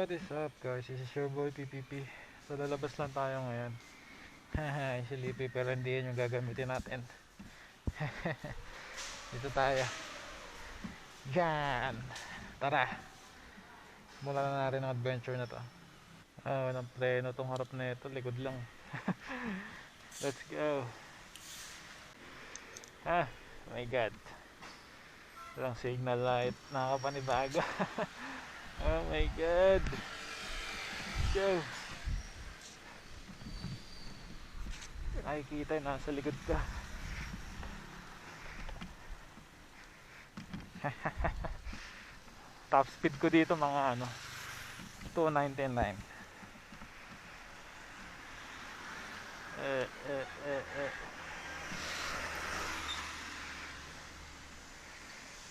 What is up guys, this is your boy PPP. So lalabas lang tayo ngayon. Sleepy pero hindi yun yung gagamitin natin. Dito tayo. Yan. Tara. Mula na rin ang adventure na to. Walang preno tong harap na ito. Likod lang. Let's go. My god. Walang signal light. Nakakapanibago. Oh my god. Let's go. Nakikita yun, nasa likod ka. Top speed ko dito mga 299.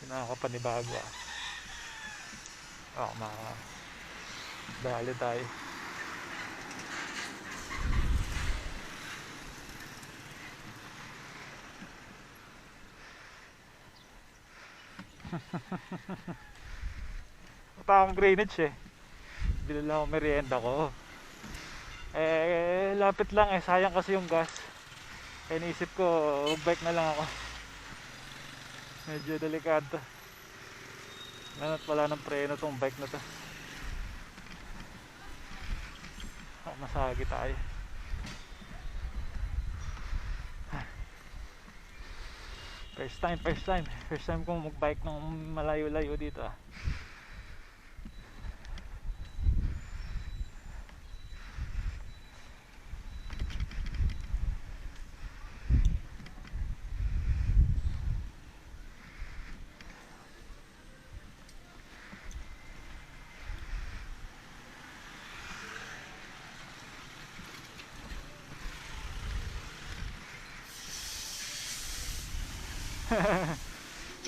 Nakakapanibago dali tayo. Punta akong Greenwich bili lang ako merienda ko. Lapit lang sayang kasi yung gas. Naisip ko bike na lang ako. Medyo delikado. Wala ng preno tong bike na to. Masagi tayo. First time kong magbike ng malayo-layo dito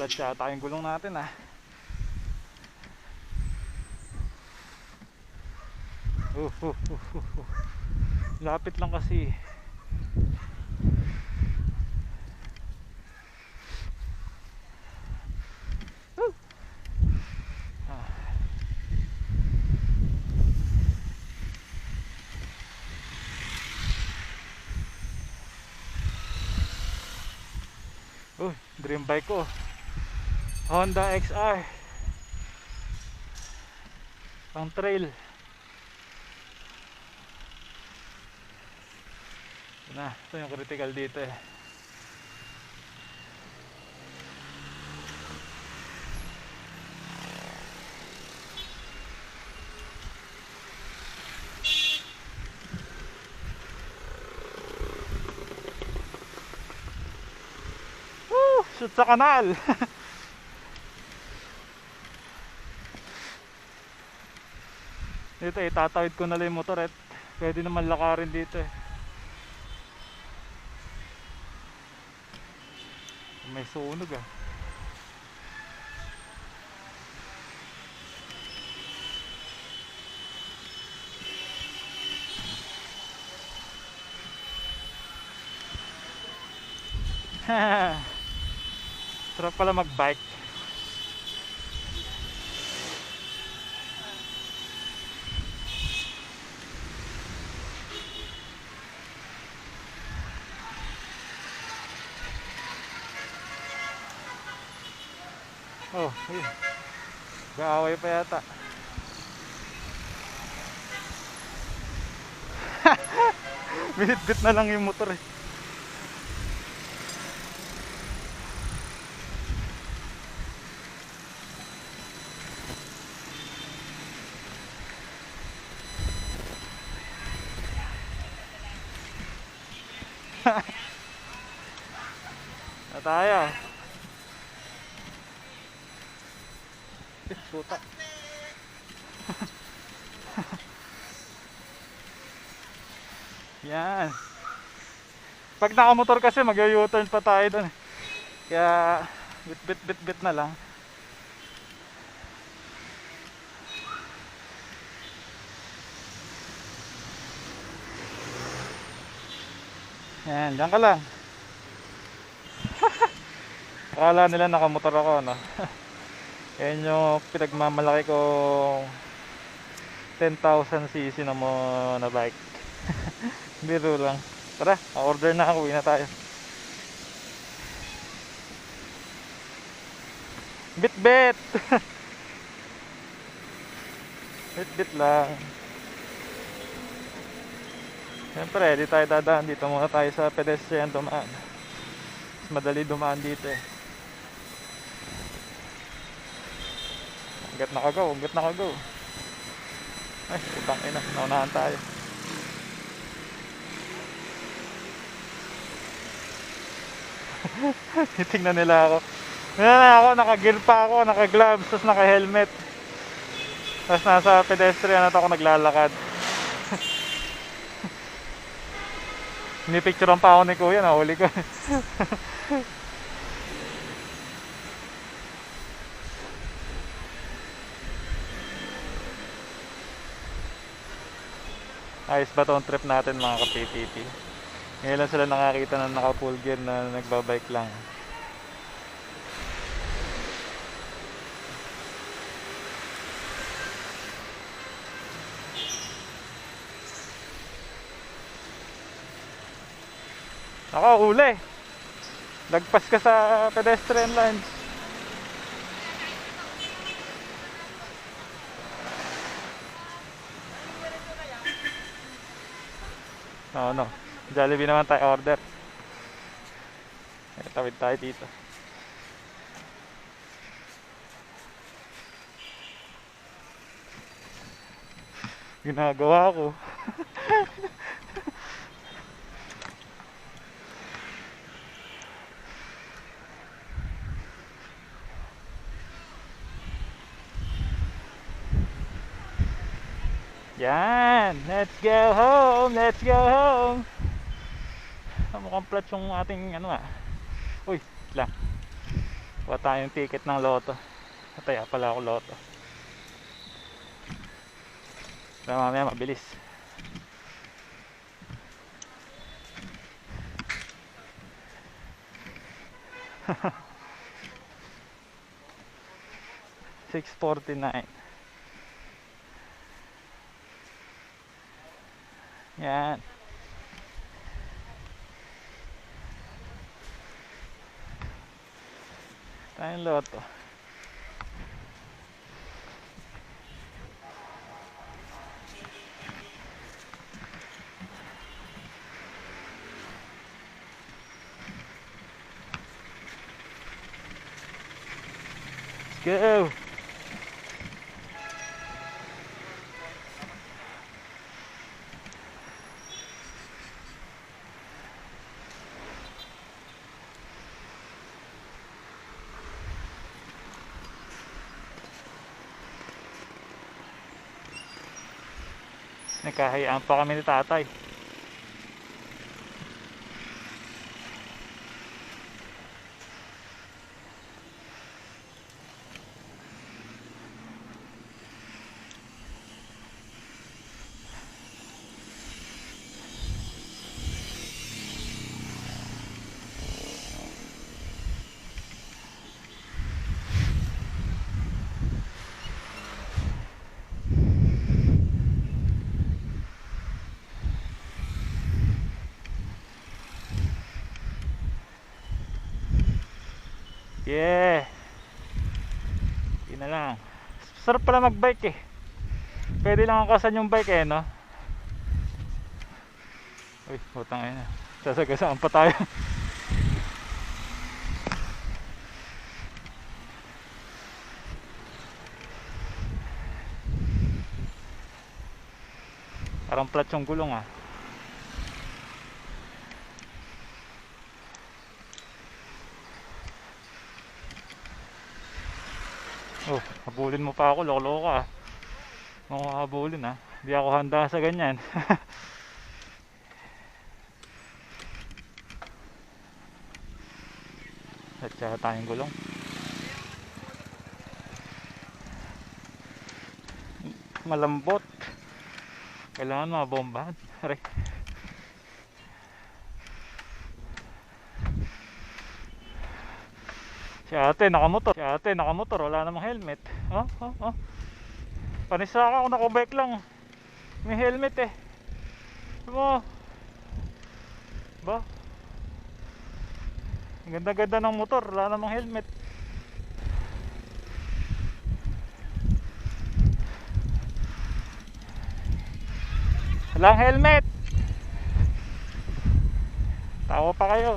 Clutch yata yung gulong natin Lapit lang kasi. Dream bike ko, Honda XR pang trail. Ito yung critical dito shoot sa kanal. Dito itatawid ko na lang yung motor pwede naman lakarin dito may sunog sarap pala magbike. Gaaway pa yata. Bit na lang yung motor na tayo. Puta. Yan. Pag nakamotor kasi mag-u-turn pa tayo doon kaya bit na lang. Yan, diyan ka lang. Akala nila nakamotor ako Yan yung pinagmamalaki kong 10,000cc na mo na bike. Biro lang. Tara, order na ako, uwi na tayo. Bit-bit! Bit-bit lang. Siyempre, di tayo dadaan dito. Muna tayo sa pedestrian dumaan. Mas madali dumaan dito eh. Hanggat nakagaw, hanggat nakagaw. Ay, putang ina, naunahan tayo. Titingnan nila ako. Yan ako, naka-gear pa ako, naka-gloves, tapos naka-helmet. Tapos nasa pedestrian at ako naglalakad. Pinipicturean pa ako ni kuya, nahuli ko. Ayos ba tong trip natin mga ka-PTP? Ngayon lang sila nakakita ng naka-full gear na nagbabike lang. Ako, uli. Lagpas ka sa pedestrian lines. No. Jollibee naman tayo order. Tawid tayo dito. Ginagawa ko. Yan, let's go home, let's go home. Mukhang plat yung ating ano ah. Uy, lang. Kuha tayong ticket ng loto. Ataya pala ako loto. Pero mamaya mabilis. $6.49. Yan. Tayong loto. Let's go. Nagkahayaan pa kami ni tatay. Yeah. Yun na lang. Sarap pala magbike eh. Pwede lang angkasan yung bike eh, no? Uy, putang ina. Sasagasaan pa tayo. Parang flat yung gulong ah. Oh, habulin mo pa ako, loko ka. Mga habulin ha. Hindi ako handa sa ganyan. At tayong gulong. Malambot. Kailangan mabombahan. Aray. Si ate nakamotor, wala namang helmet. Oh. Panisaka ako, nakabike lang. May helmet eh. Mo. Ba? Ang ganda-ganda ng motor, wala namang helmet. Walang helmet. Tawa pa kayo.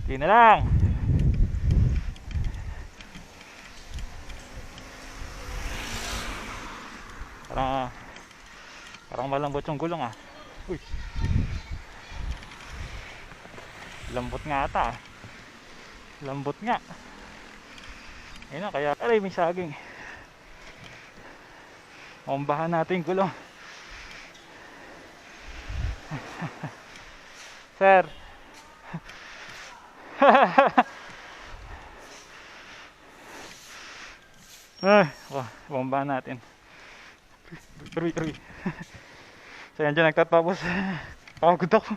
Hindi na lang. Parang malambot yung gulong ah. Uy. Lambot nga ata ah. Lambot nga. Ayun na, kaya aray may saging. Umbahan natin yung gulong. Sir. Ay, bombahan natin. Uy. So yan, dyan nagtatapos. Pagod ako.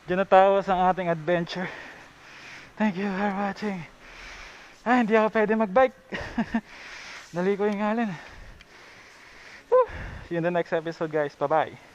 Dyan natapos ang ating adventure. Thank you for watching. Ay, hindi ako pwede magbike. Nali ko yung ngalin. See you in the next episode guys. Bye bye.